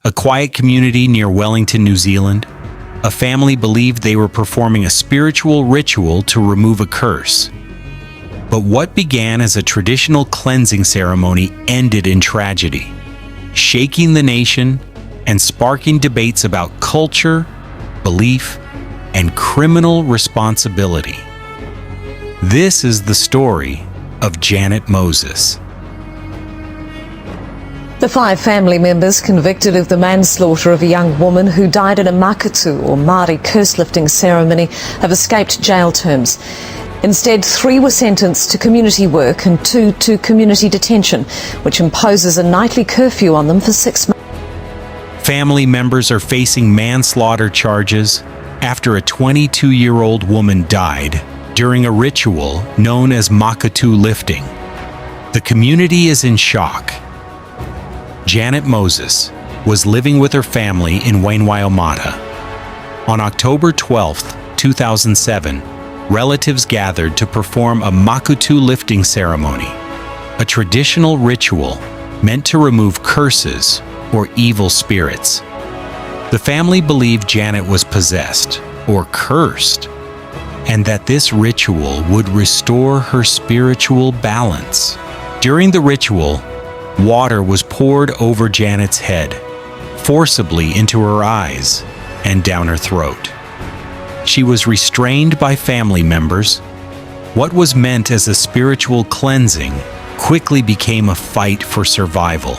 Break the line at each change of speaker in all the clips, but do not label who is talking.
a quiet community near Wellington, New Zealand, a family believed they were performing a spiritual ritual to remove a curse. But what began as a traditional cleansing ceremony ended in tragedy, shaking the nation and sparking debates about culture, belief, and criminal responsibility. This is the story of Janet Moses.
The 5 family members convicted of the manslaughter of a young woman who died in a mākutu or Māori curse-lifting ceremony have escaped jail terms. Instead, 3 were sentenced to community work and 2 to community detention, which imposes a nightly curfew on them for 6 months.
Family members are facing manslaughter charges after a 22-year-old woman died during a ritual known as mākutu-lifting. The community is in shock. Janet Moses was living with her family in Waianae. On October 12, 2007, relatives gathered to perform a mākutu-lifting ceremony, a traditional ritual meant to remove curses or evil spirits. The family believed Janet was possessed or cursed, and that this ritual would restore her spiritual balance. During the ritual, water was poured over Janet's head, forcibly into her eyes and down her throat. She was restrained by family members. What was meant as a spiritual cleansing quickly became a fight for survival.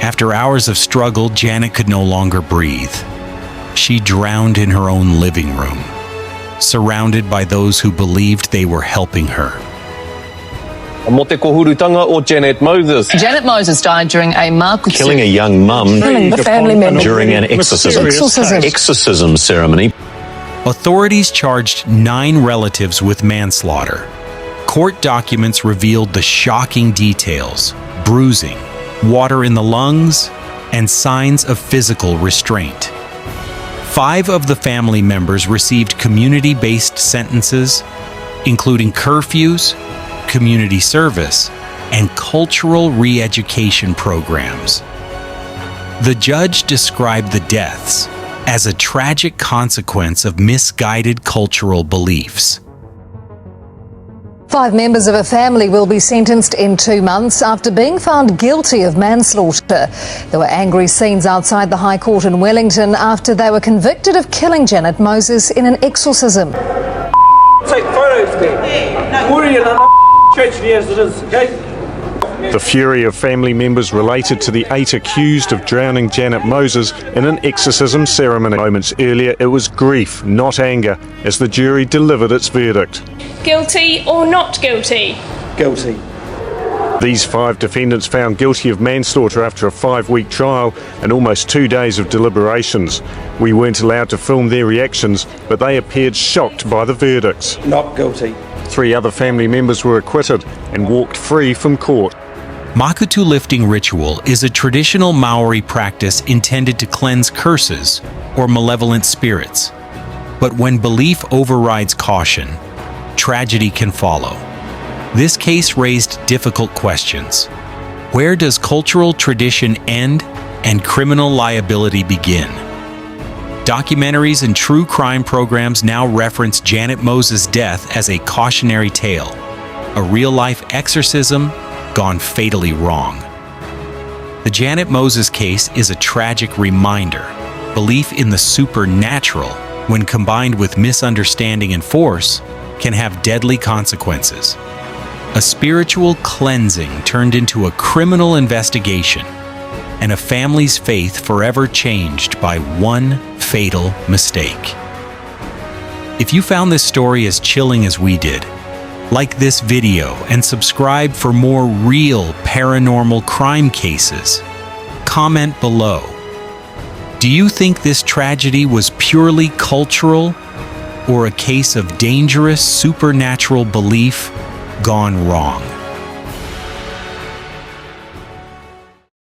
After hours of struggle, Janet could no longer breathe. She drowned in her own living room, surrounded by those who believed they were helping her.
Mo te kohurutanga o Janet Moses.
Janet Moses died during a mākutu.
Killing a young mum
Killing the family member
during an exorcism ceremony.
Authorities charged 9 relatives with manslaughter. Court documents revealed the shocking details: bruising, water in the lungs, and signs of physical restraint. 5 of the family members received community-based sentences, including curfews, community service, and cultural re-education programs. The judge described the deaths as a tragic consequence of misguided cultural beliefs.
5 members of a family will be sentenced in 2 months after being found guilty of manslaughter. There were angry scenes outside the High Court in Wellington after they were convicted of killing Janet Moses in an exorcism.
Take photos there. As it is, okay?
The fury of family members related to the 8 accused of drowning Janet Moses in an exorcism ceremony. Moments earlier, it was grief, not anger, as the jury delivered its verdict.
Guilty or not guilty?
Guilty.
These 5 defendants found guilty of manslaughter after a 5-week trial and almost 2 days of deliberations. We weren't allowed to film their reactions, but they appeared shocked by the verdicts.
Not guilty.
3 other family members were acquitted and walked free from court.
Mākutu-lifting ritual is a traditional Maori practice intended to cleanse curses or malevolent spirits. But when belief overrides caution, tragedy can follow. This case raised difficult questions. Where does cultural tradition end and criminal liability begin? Documentaries and true crime programs now reference Janet Moses' death as a cautionary tale, a real-life exorcism gone fatally wrong. The Janet Moses case is a tragic reminder. Belief in the supernatural, when combined with misunderstanding and force, can have deadly consequences. A spiritual cleansing turned into a criminal investigation, and a family's faith forever changed by one fatal mistake. If you found this story as chilling as we did, like this video and subscribe for more real paranormal crime cases. Comment below. Do you think this tragedy was purely cultural or a case of dangerous supernatural belief gone wrong?